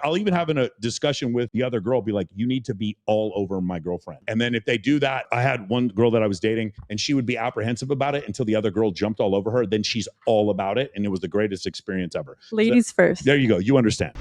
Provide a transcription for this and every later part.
I'll even have a discussion with the other girl, be like, you need to be all over my girlfriend. And then if they do that, I had one girl that I was dating and she would be apprehensive about it until the other girl jumped all over her. Then she's all about it. And it was the greatest experience ever. Ladies first. There you go. You understand.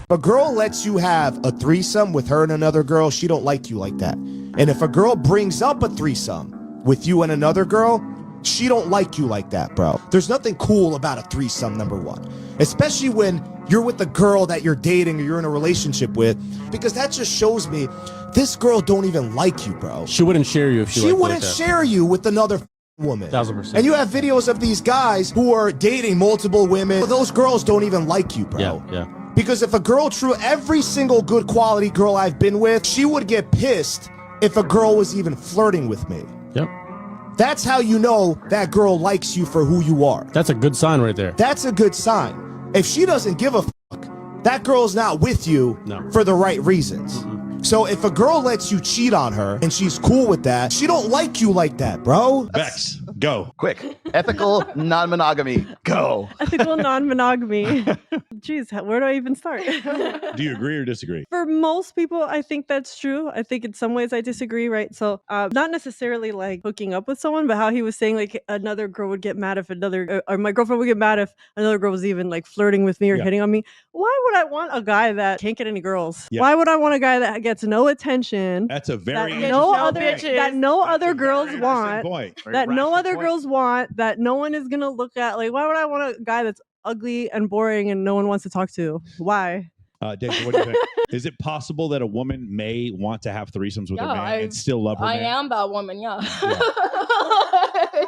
If a girl lets you have a threesome with her and another girl, she don't like you like that. And if a girl brings up a threesome with you and another girl, she don't like you like that, bro. There's nothing cool about a threesome, number one. Especially when you're with the girl that you're dating or you're in a relationship with, because that just shows me this girl don't even like you, bro. She wouldn't share you if she wouldn't share you with another woman. 1000%. And you have videos of these guys who are dating multiple women. Those girls don't even like you, bro. Yeah. Because if a girl every single good quality girl I've been with, she would get pissed if a girl was even flirting with me. Yep. That's how you know that girl likes you for who you are. That's a good sign right there. That's a good sign. If she doesn't give a fuck, that girl's not with you for the right reasons. So if a girl lets you cheat on her and she's cool with that, she don't like you like that, bro. Bex, go. Quick. Ethical non-monogamy. Go. Ethical non-monogamy. Jeez, where do I even start? Do you agree or disagree? For most people, I think that's true. I think in some ways I disagree, right? So not necessarily like hooking up with someone, but how he was saying like another girl would get mad if or my girlfriend would get mad if another girl was even like flirting with me or hitting on me. Why would I want a guy that can't get any girls? Yeah. Why would I want a guy that gets no attention? That's a very that no other girls want. That no other girls want. That no one is gonna look at. Like, why would I want a guy that's ugly and boring and no one wants to talk to? Why? Dave, what do you think? Is it possible that a woman may want to have threesomes with her man and still love her man? I am that woman, yeah.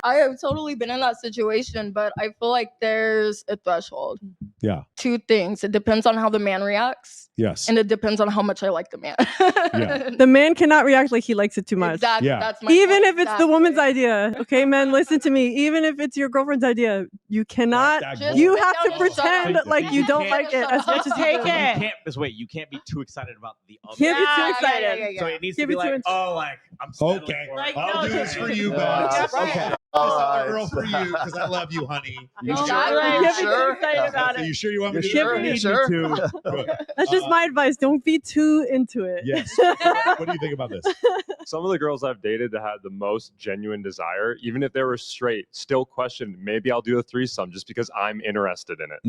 I have totally been in that situation, but I feel like there's a threshold. Yeah. Two things. It depends on how the man reacts. Yes. And it depends on how much I like the man. Yeah. The man cannot react like he likes it too much. Exactly. Yeah. That's my Even point. if it's the woman's idea. Okay, men, listen to me. Even if it's your girlfriend's idea, you cannot. You have to pretend that like you don't like it as much as you can. You can't be too excited about the other. Can't be too excited. So it needs to be like, I'm okay. Like, I'll do this for you, That's Bex. right. Okay. This is a girl for you because I love you, honey. You Can't sure? be too excited about Are it. you sure you want me to Sure? do You that? sure? Good. That's just my advice. Don't be too into it. Yes. What do you think about this? Some of the girls I've dated that had the most genuine desire, even if they were straight, still questioned, maybe I'll do a threesome just because I'm interested in it.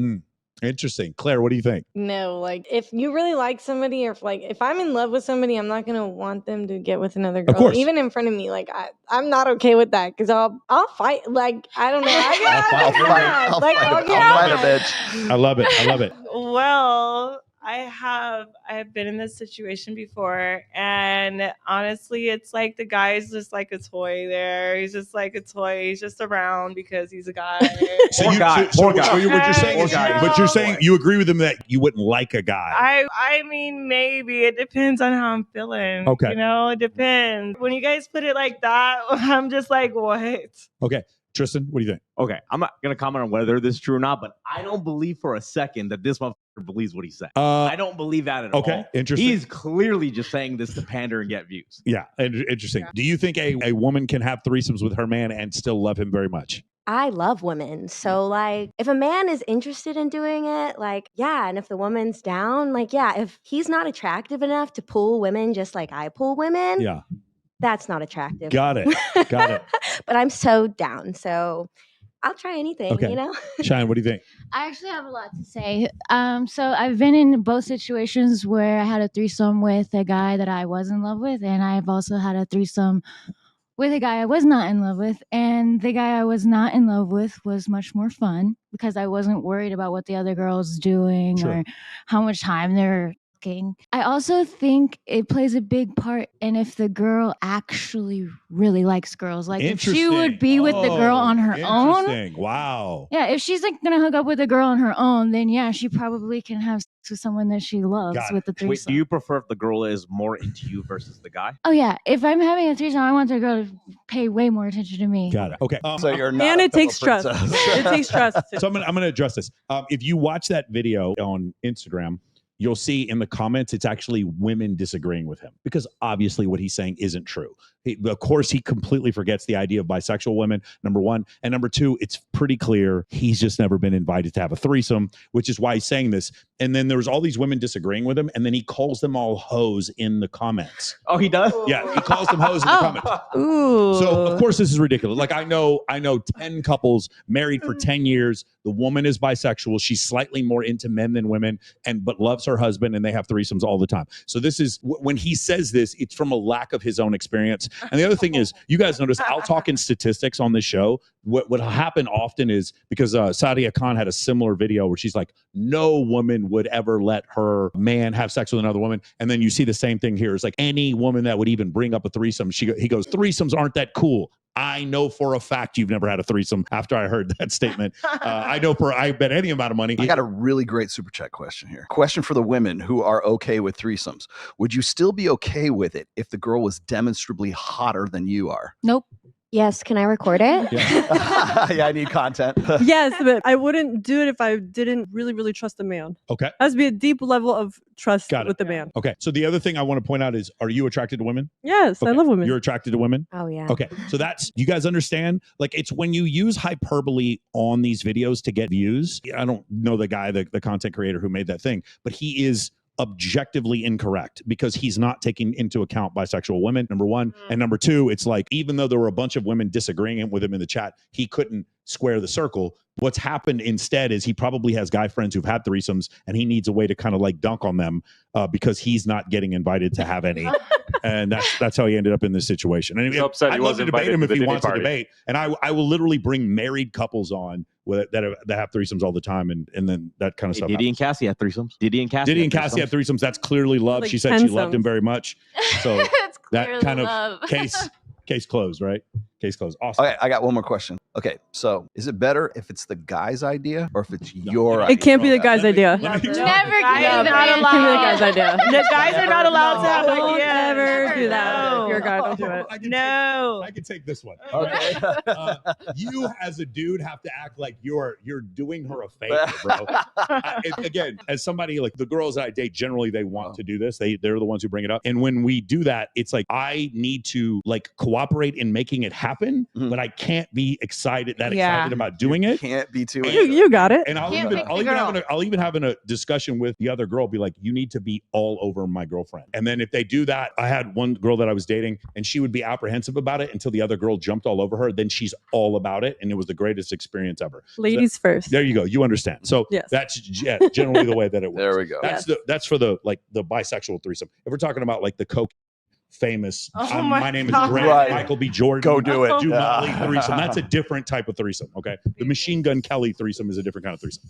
Interesting. Claire, what do you think? No, like if you really like somebody or if I'm in love with somebody, I'm not gonna want them to get with another girl. Of course. Even in front of me. Like I'm not okay with that because I'll fight. Like I don't know. I'll fight a bitch. I love it. I love it. Well, I have been in this situation before, and honestly, it's like the guy's just like a toy there. He's just like a toy. He's just around because he's a guy. But you're saying you agree with him that you wouldn't like a guy. I mean, maybe it depends on how I'm feeling. Okay. You know, it depends. When you guys put it like that, I'm just like, what? Okay. Tristan, what do you think? Okay, I'm not going to comment on whether this is true or not, but I don't believe for a second that this motherfucker believes what he's saying. I don't believe that at all. Okay, interesting. He's clearly just saying this to pander and get views. Yeah, interesting. Do you think a woman can have threesomes with her man and still love him very much? I love women. So like if a man is interested in doing it, like yeah, and if the woman's down, like yeah, if he's not attractive enough to pull women just like I pull women, yeah, that's not attractive. Got it. But I'm so down. So I'll try anything, okay. You know? Shine, what do you think? I actually have a lot to say. So I've been in both situations where I had a threesome with a guy that I was in love with, and I've also had a threesome with a guy I was not in love with. And the guy I was not in love with was much more fun because I wasn't worried about what the other girl's doing or how much time they're I also think it plays a big part in if the girl actually really likes girls. Like if she would be with the girl on her own. Wow. Yeah, if she's like gonna hook up with a girl on her own, then yeah, she probably can have sex with someone that she loves with the threesome. Wait, do you prefer if the girl is more into you versus the guy? Oh yeah, if I'm having a threesome, I want the girl to pay way more attention to me. Got it. Okay. So you're not. And it takes trust. It takes trust. So I'm gonna address this. If you watch that video on Instagram, you'll see in the comments, it's actually women disagreeing with him because obviously what he's saying isn't true. Of course, he completely forgets the idea of bisexual women, number one. And number two, it's pretty clear he's just never been invited to have a threesome, which is why he's saying this. And then there's all these women disagreeing with him, and then he calls them all hoes in the comments. Oh, he does? Yeah, he calls them hoes in the comments. Ooh. So of course this is ridiculous. Like I know 10 couples married for 10 years. The woman is bisexual. She's slightly more into men than women, but loves her husband, and they have threesomes all the time. So this is when he says this, it's from a lack of his own experience. And the other thing is, you guys notice I'll talk in statistics on this show. What happen often is because Sadia Khan had a similar video where she's like, no woman would ever let her man have sex with another woman. And then you see the same thing here. It's like any woman that would even bring up a threesome, he goes, threesomes aren't that cool. I know for a fact you've never had a threesome after I heard that statement. I bet any amount of money. I got a really great super chat question here. Question for the women who are okay with threesomes. Would you still be okay with it if the girl was demonstrably hotter than you are? Nope. Yes, can I record it? Yeah, I need content. Yes, but I wouldn't do it if I didn't really, really trust the man. Okay. It has to be a deep level of trust Got it. with the man. Okay. So the other thing I want to point out is, are you attracted to women? Yes, I Okay. love women. You're attracted to women? Oh, yeah. Okay. So that's, you guys understand? Like, it's when you use hyperbole on these videos to get views. I don't know the guy, the content creator who made that thing, but he is objectively incorrect because he's not taking into account bisexual women, number one. And number two, it's like, even though there were a bunch of women disagreeing with him in the chat, he couldn't square the circle. What's happened instead is he probably has guy friends who've had threesomes, and he needs a way to kind of like dunk on them because he's not getting invited to have any. And that's how he ended up in this situation. And He's upset he I'd love to wasn't debate invited him to if the he Disney wants to party. debate. And I will literally bring married couples on that have threesomes all the time, and then that kind of stuff. Diddy and Cassie had threesomes. Diddy and Cassie had threesomes. That's clearly love. Like She said she 10 loved him very much. So It's that clearly kind of love. case closed, right? Case closed. Awesome. Okay, I got one more question. Okay, so is it better if it's the guy's idea or if it's your idea? It can't be the guy's idea. Never give Guys it are not It can't be the allowed. guy's idea. The guys are not allowed to have Don't ideas. ever do that. No. If you're a guy, don't do it. No. I can take this one. Okay. You as a dude have to act like you're doing her a favor, bro. Again, as somebody like the girls that I date, generally they want to do this. They're the ones who bring it up. And when we do that, it's like I need to like cooperate in making it happen, but I can't be excited about doing it. Can't be too. You got it. And I'll Can't even pick the I'll even have a discussion with the other girl, be like, you need to be all over my girlfriend. And then if they do that, I had one girl that I was dating, and she would be apprehensive about it until the other girl jumped all over her. Then she's all about it, and it was the greatest experience ever. Ladies first. There you go. You understand. So Yes. that's generally the way that it works. There we go. That's for the bisexual threesome. If we're talking about like the coke famous, Oh my name is God. Grant, Right. Michael B. Jordan. Go do it. Do Motley threesome. That's a different type of threesome. Okay. The Machine Gun Kelly threesome is a different kind of threesome.